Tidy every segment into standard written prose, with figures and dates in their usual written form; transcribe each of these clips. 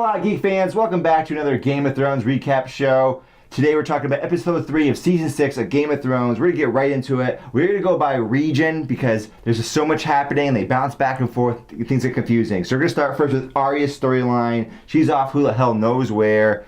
Hola, Geek fans. Welcome back to another Game of Thrones recap show. Today we're talking about episode 3 of season 6 of Game of Thrones. We're going to get right into it. We're going to go by region because there's just so much happening and they bounce back and forth. Things get confusing. So we're going to start first with Arya's storyline. She's off who the hell knows where.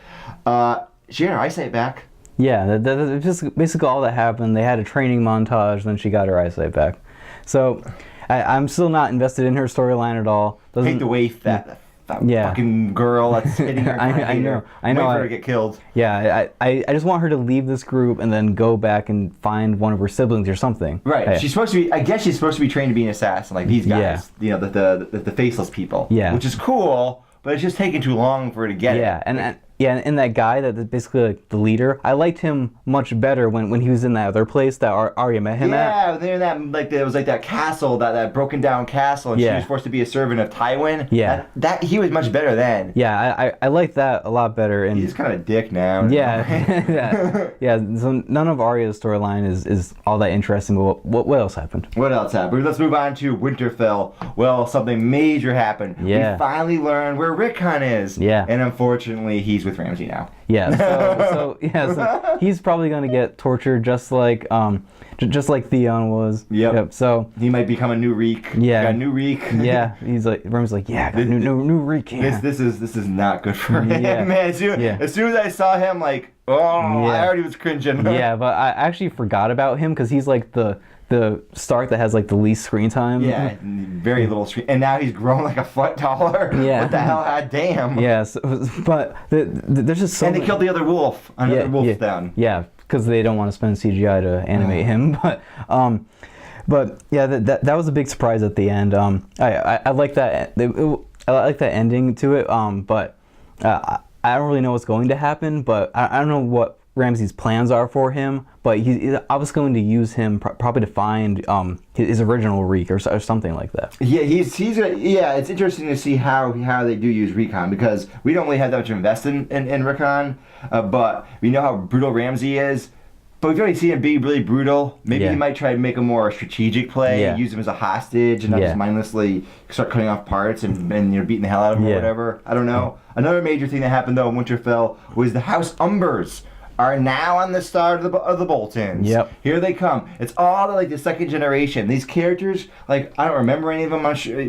She got her eyesight back. Yeah, that's just basically all that happened. They had a training montage, then she got her eyesight back. So I'm still not invested in her storyline at all. Hate the way that fucking girl that's hitting her. I know. Wait for her to get killed. Yeah, I just want her to leave this group and then go back and find one of her siblings or something. Right. Hey. She's supposed to be. I guess she's supposed to be trained to be an assassin, like these guys. Yeah. You know, the faceless people. Yeah. Which is cool, but it's just taking too long for her to get it. Yeah, and that guy that's basically like the leader, I liked him much better when he was in that other place that Arya met him at. Yeah, they're in that, like, it was like that castle, that broken down castle, and she was forced to be a servant of Tywin. Yeah. That he was much better then. Yeah, I like that a lot better. And he's kind of a dick now. Yeah, yeah. So none of Arya's storyline is all that interesting. But what else happened? What else happened? Let's move on to Winterfell. Well, something major happened. Yeah. We finally learned where Rickon is. Yeah. And unfortunately, he's with Ramsay now. Yeah. So he's probably gonna get tortured just like Theon was. Yep. So he might become a new Reek. Yeah. Got a new Reek. Yeah. He's like Ramsay's like, yeah, got new Reek. Yeah. This is not good for him, Yeah. man. As soon as I saw him, like, I already was cringing. Yeah, but I actually forgot about him because he's like the Stark that has like the least screen time. Yeah, very little screen. And now he's grown like a foot taller. Yeah. What the hell? God damn. Yeah, but there's just so And they killed the other wolf. Another wolf down. Yeah, because they don't want to spend CGI to animate him. But yeah, that was a big surprise at the end. I like that. I like that ending to it. But I don't really know what's going to happen. But I don't know what Ramsay's plans are for him, but I was going to use him probably to find his original Reek or something like that. Yeah, it's interesting to see how they do use Rickon, because we don't really have that much to invest in Rickon, but we know how brutal Ramsay is. But we've already seen him be really brutal. Maybe he might try to make a more strategic play, use him as a hostage, and not just mindlessly start cutting off parts and beating the hell out of him or whatever. I don't know. Another major thing that happened though in Winterfell was the House Umbers are now on the start of the Boltons. Yep. Here they come. It's all like the second generation. These characters, like, I don't remember any of them,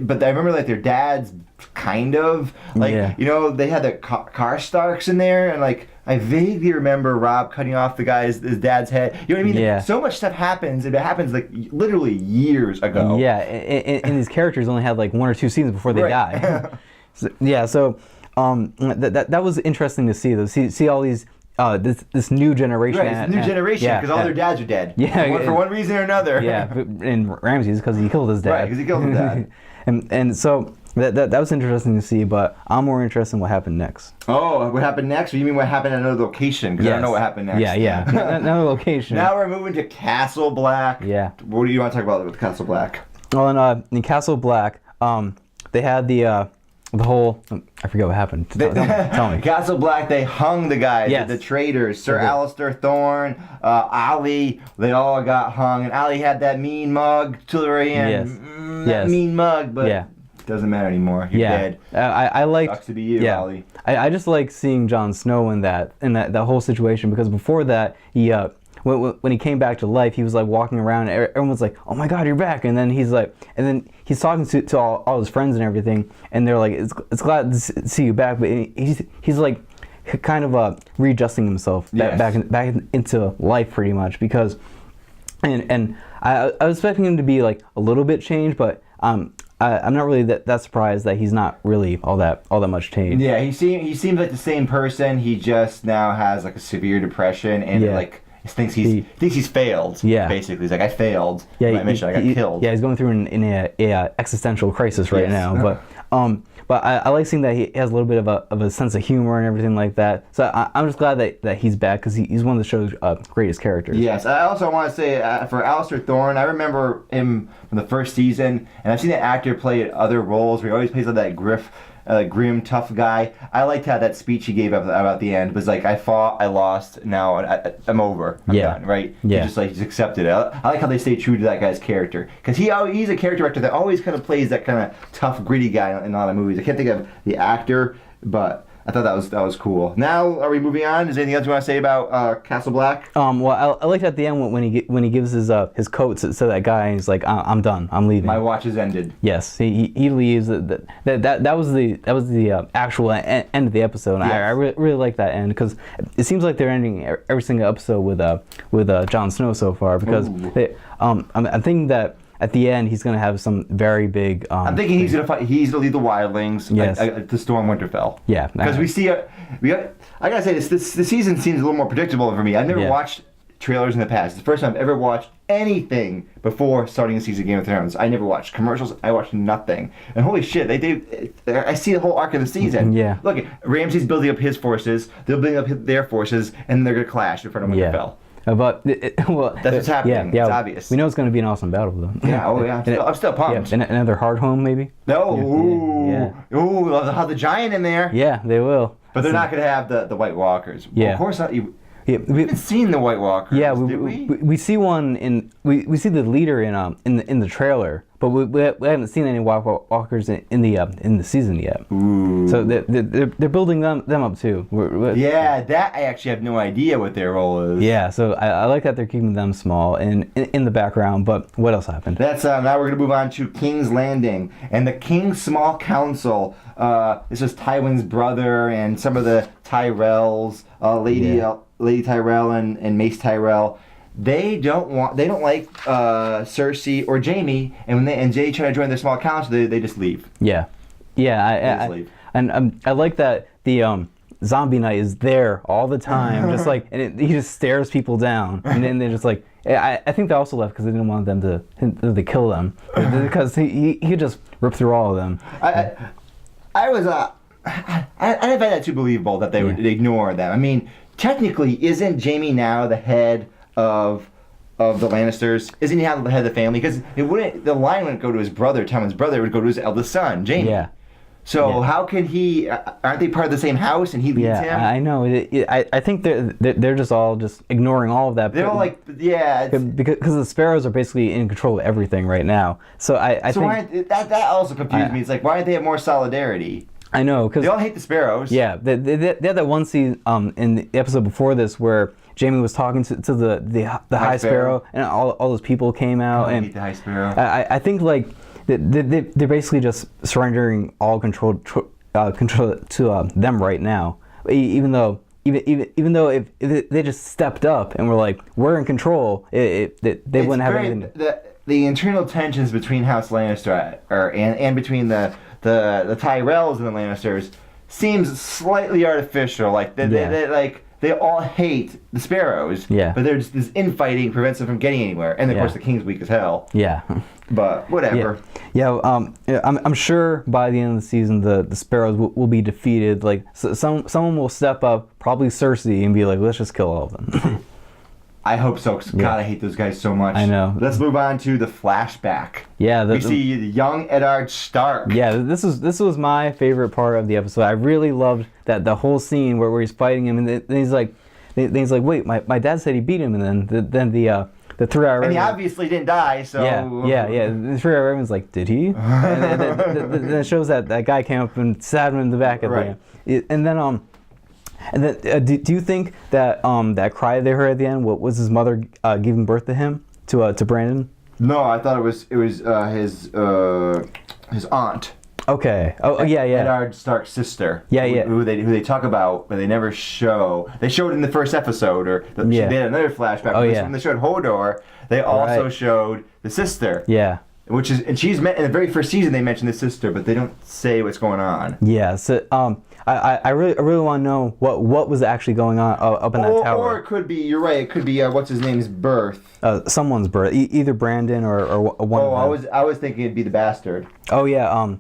but I remember like their dads, kind of. Like, they had the Karstarks in there, and like, I vaguely remember Robb cutting off his dad's head. You know what I mean? Yeah. So much stuff happens, and it happens like literally years ago. Yeah, and these characters only had like 1 or 2 seasons before they died. So that was interesting to see though. See all these. This new generation. Right, it's a new generation because all their dads are dead. Yeah, for one reason or another. Yeah, and Ramsay's because he killed his dad. Right, because he killed his dad. and so that was interesting to see, but I'm more interested in what happened next. Oh, what happened next? Or you mean what happened at another location? Because I don't know what happened next. Yeah, another location. Now we're moving to Castle Black. Yeah. What do you want to talk about with Castle Black? Well, in Castle Black, they had the whole, I forget what happened. Tell me. Castle Black, they hung the guys, the traitors. Sir Alliser Thorne, Ali, they all got hung. And Ali had that mean mug till the very end. That mean mug, but it doesn't matter anymore. You're dead. I like. Sucks to be you, Ali. I just like seeing Jon Snow in that whole situation, because before that, when he came back to life, he was like walking around and everyone was like, oh my god, you're back. And then he's talking to all his friends and everything, and they're like, it's glad to see you back. But he's like kind of readjusting himself back into life pretty much, because and I was expecting him to be like a little bit changed, but I'm not really that surprised that he's not really all that much changed. Yeah, he seems like the same person. He just now has like a severe depression and like thinks he's failed. Yeah, basically he's like, I failed. Yeah, my mission. I got killed. Yeah, he's going through an existential crisis right now. But I like seeing that he has a little bit of a sense of humor and everything like that. So I'm just glad that he's back, because he's one of the show's greatest characters. Yes, I also want to say for Alliser Thorne, I remember him from the first season, and I've seen the actor play other roles where he always plays like that grim, tough guy. I liked how that speech he gave about the end was like, I fought, I lost, now I'm over. I'm done, right? Yeah. He just accepted it. I like how they stay true to that guy's character. Because he's a character actor that always kind of plays that kind of tough, gritty guy in a lot of movies. I can't think of the actor, but I thought that was cool. Now, are we moving on? Is there anything else you want to say about Castle Black? Well, I liked at the end when he gives his coat to that guy, and he's like, I'm done. I'm leaving. My watch has ended. Yes, he leaves. That was the actual end of the episode. And Yes. I really like that end because it seems like they're ending every single episode with Jon Snow so far because I'm thinking that at the end he's gonna have some very big. I'm thinking he's gonna fight. He's gonna lead the wildlings Yes. to storm Winterfell. Yeah, because we see I gotta say this season seems a little more predictable for me. I've never Yeah. watched trailers in the past. It's the first time I've ever watched anything before starting a season of Game of Thrones. I never watched commercials. I watched nothing. And holy shit, I see the whole arc of the season. Yeah. Look, Ramsay's building up his forces. They're building up their forces, and they're gonna clash in front of Winterfell. But That's what's happening. Yeah, It's obvious. We know it's going to be an awesome battle, though. Yeah. Oh yeah. I'm still pumped. Yeah, another hard home, maybe. No. Yeah. Ooh. They'll have the giant in there. Yeah, they will. But they're not going to have the White Walkers. Well, Yeah. of course not. Yeah, We haven't seen the White Walkers. yeah, did we? we see one we see the leader in the trailer, but we haven't seen any White Walkers in the season yet. Ooh. So they're building them up too. Yeah, that I actually have no idea what their role is. Yeah, so I like that they're keeping them small and in the background. But what else happened? That's now we're gonna move on to King's Landing and the King's Small Council. This is Tywin's brother and some of the Tyrells, Lady Tyrell and Mace Tyrell. They don't like Cersei or Jaime, and when they try to join their small council, they just leave. Yeah, just leave. and I like that the zombie knight is there all the time, just like he just stares people down, and then they're just like. I think they also left because they didn't want them to kill them because he could just rip through all of them. I didn't find that too believable that they would ignore them. I mean, technically, isn't Jaime now the head of the Lannisters? Isn't he now the head of the family? Because the line wouldn't go to his brother. Tywin's brother would go to his eldest son, Jaime. Yeah. So how can he? Aren't they part of the same house and he leads him? I know. I think they're just all just ignoring all of that. They're all like, because the sparrows are basically in control of everything right now. So I think that also confused me. It's like, why don't they have more solidarity? I know because they all hate the sparrows. Yeah, they had that one scene in the episode before this where Jaime was talking to the High Sparrow and all those people came out. I hate the High Sparrow. I think like they're basically just surrendering all control to them right now. Even though if they just stepped up and were like, we're in control, they wouldn't have anything. The internal tensions between House Lannister and between the Tyrells and the Lannisters seems slightly artificial. Like they all hate the sparrows. Yeah. But there's this infighting prevents them from getting anywhere. And of course the king's weak as hell. Yeah. But whatever. Yeah. I'm sure by the end of the season the sparrows will be defeated. Like someone will step up, probably Cersei, and be like, let's just kill all of them. I hope so. Cause God, I hate those guys so much. I know. Let's move on to the flashback. Yeah. We see the young Eddard Stark. Yeah. This was my favorite part of the episode. I really loved the whole scene where he's fighting him, and then he's like, wait, my dad said he beat him, and then the 3-hour. And he obviously didn't die, so. Yeah. The 3-hour Raven's like, did he? And then it shows that guy came up and stabbed him in the back at the end. And then do you think that that cry they heard at the end, what was his mother giving birth to him, to Brandon? No, I thought it was his aunt. Okay. Oh yeah. Eddard Stark's sister. Yeah. Who they talk about, but they never show. They showed in the first episode, they had another flashback. When they showed Hodor, they also showed the sister. Yeah. And she's met in the very first season. They mentioned the sister, but they don't say what's going on. Yeah. So I really want to know what was actually going on up in that tower. Or it could be. You're right. It could be what's his name's birth. Someone's birth, either Brandon or one. Oh, I was thinking it'd be the bastard. Oh yeah.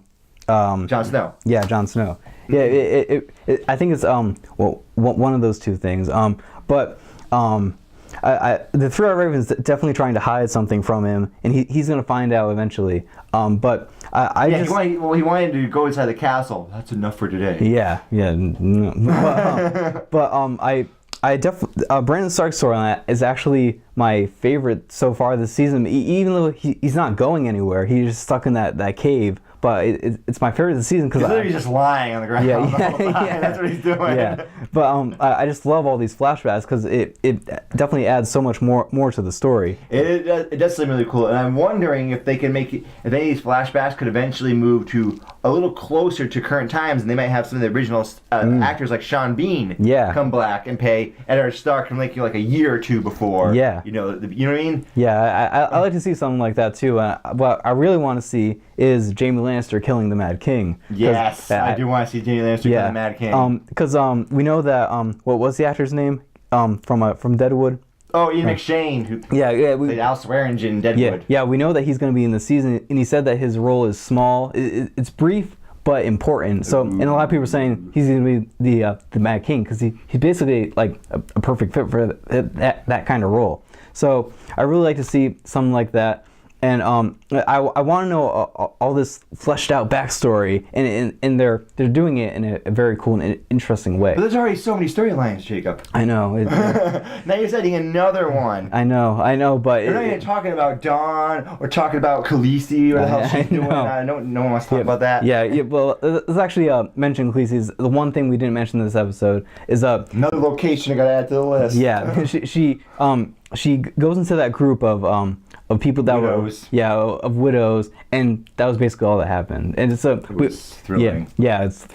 Jon Snow. Yeah, Jon Snow. Yeah, I think it's one of those two things. But the 3-hour Raven's definitely trying to hide something from him, and he's gonna find out eventually. But he wanted to go inside the castle. That's enough for today. Yeah. I definitely Brandon Stark's storyline is actually my favorite so far this season. Even though he's not going anywhere, he's just stuck in that cave. but it's my favorite of the season because He's literally just lying on the ground. Yeah, the whole time. yeah. That's what he's doing. Yeah, but I just love all these flashbacks because it definitely adds so much more to the story. It does seem really cool, and I'm wondering if they can make it, if any of these flashbacks could eventually move to a little closer to current times, and they might have some of the original actors like Sean Bean come back and pay Eddard Stark and like a year or two before. Yeah, you know what I mean? Yeah, I like to see something like that too. What I really want to see is Jaime Lannister killing the Mad King. Yes, I do want to see Jaime Lannister killing the Mad King. Because we know that what was the actor's name from Deadwood? Oh, Ian McShane, who played Al Swearingen in Deadwood. Yeah, we know that he's going to be in the season, and he said that his role is small. It's brief, but important. So, and a lot of people are saying he's going to be the Mad King because he's basically like a perfect fit for that kind of role. So, I really like to see something like that. And I want to know all this fleshed out backstory, and they're doing it in a very cool and interesting way. But there's already so many storylines, Jacob. I know. Now you're setting another one. I know, but we're not even talking about Dawn or talking about Khaleesi or the hell she's doing. No one wants to talk about that. Yeah. Well, let's actually mention Khaleesi's. The one thing we didn't mention in this episode is another location I got to add to the list. Yeah, she goes into that group of people that widows. Of widows, and that was basically all that happened. And it's thrilling. Yeah, it's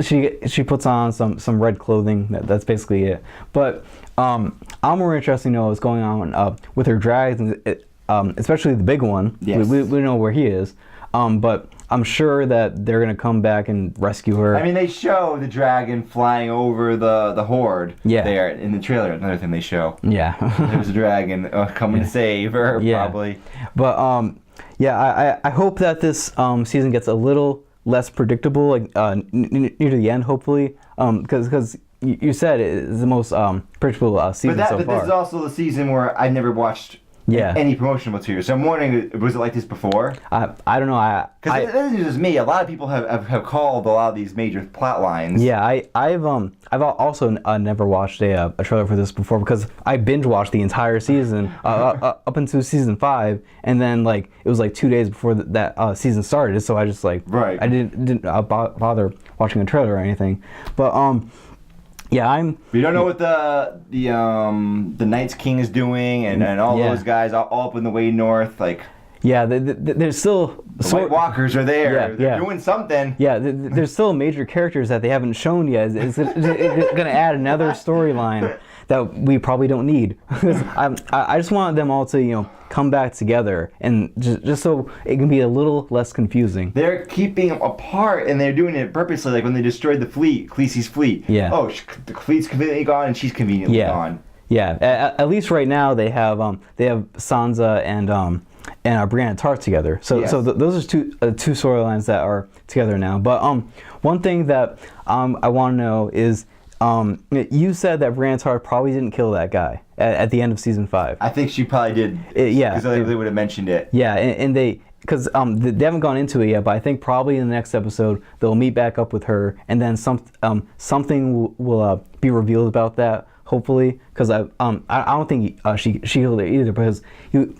she puts on some red clothing. That's basically it. But I'm more interested to know what's going on with her dragons, especially the big one. Yes. We know where he is. But I'm sure that they're gonna come back and rescue her. I mean, they show the dragon flying over the horde. Yeah. There in the trailer. Another thing they show. Yeah. There's a dragon coming to save her, probably. But I hope that this season gets a little less predictable, like near the end, hopefully, because you said it is the most predictable season so far. But this is also the season where I've never watched any promotional material. So I'm wondering, was it like this before? I don't know. Because this is just me. A lot of people have called a lot of these major plot lines. Yeah, I've also never watched a trailer for this before because I binge watched the entire season up until season 5, and then it was 2 days before that season started. So I just I didn't bother watching a trailer or anything. But yeah, We don't know what the Night's King is doing, and all those guys all up in the way north, Yeah, there's still the White Walkers are there. They're doing something. Yeah, there's still major characters that they haven't shown yet. It's going to add another storyline that we probably don't need. I just want them all to come back together, and just so it can be a little less confusing. They're keeping them apart, and they're doing it purposely. Like when they destroyed the fleet, Khaleesi's fleet. Yeah. Oh, the fleet's conveniently gone, and she's conveniently gone. Yeah. At least right now they have Sansa and Brienne Tarth together. So those are two storylines that are together now. But one thing that I want to know is you said that Brienne Tarth probably didn't kill that guy at the end of season 5. I think she probably did. Because they would have mentioned it. Yeah, and they. Because they haven't gone into it yet, but I think probably in the next episode they'll meet back up with her, and then something will be revealed about that. Hopefully, because I don't think she killed it either, because you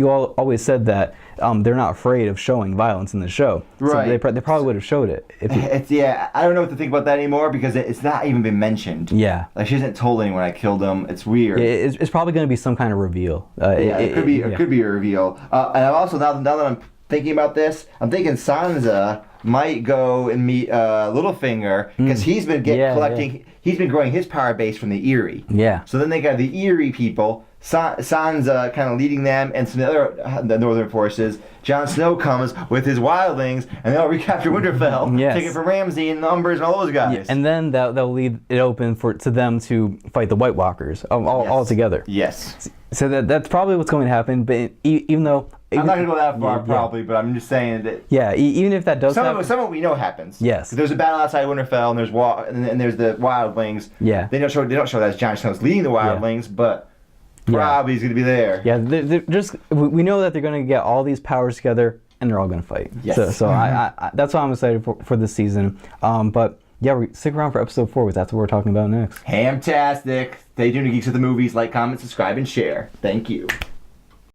all always said that they're not afraid of showing violence in the show. Right. So they probably would have showed it. I don't know what to think about that anymore because it's not even been mentioned. Yeah. She hasn't told anyone I killed him. It's weird. It's probably going to be some kind of reveal. It could be a reveal. And I'm also now that I'm thinking about this, I'm thinking Sansa might go and meet Littlefinger because he's been collecting. Yeah. He's been growing his power base from the Eyrie. Yeah. So then they got the Eyrie people. Sansa kind of leading them, and some of the northern forces. Jon Snow comes with his wildlings, and they'll recapture Winterfell, take it from Ramsay and Umbers and all those guys. Yeah, and then they'll leave it open to them to fight the White Walkers all together. Yes. So that's probably what's going to happen. But even though I'm not going to go that far, probably, but I'm just saying that. Yeah, even if that does happen. Some of it we know happens. Yes. There's a battle outside Winterfell, and there's the wildlings. Yeah. They don't show that as Jon Snow's leading the wildlings, but probably he's going to be there. Yeah, we know that they're going to get all these powers together, and they're all going to fight. Yes. So I that's why I'm excited for this season. But yeah, stick around for episode 4, because that's what we're talking about next. Hamtastic. Stay tuned to Geeks of the Movies. Like, comment, subscribe, and share. Thank you.